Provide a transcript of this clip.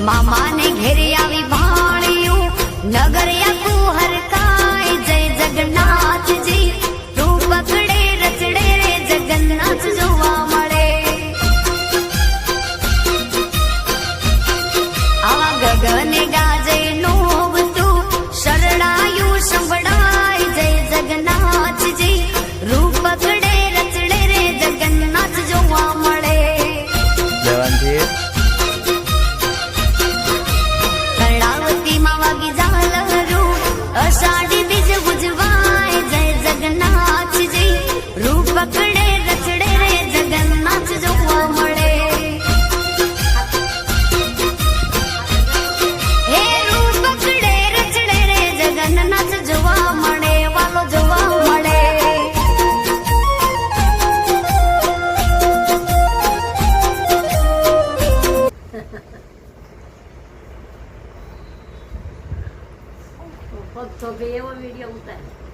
मामा ने घेरे आवी भाणियों नगरिया कुहर काय जय जगन्नाथ जी तू पकड़े रचड़े रे जगन्नाथ जोवा मळे आवा गगने गाजे नोब तू शरणायु संभड़ाय जय जगन्नाथ जी रूप पकड़े रचड़े रे जगन्नाथ जोवा मळे जवानजी अषाढ़ी बीज बुझवाए जय जगन्नाथ जी रूप पकड़े रचड़े रे जगन्नाथ जोवा मळे हे रूप पकड़े रचड़े रे जगन्नाथ जोवा मळे वालो जोवा मळे तो भी वो वीडियो उतार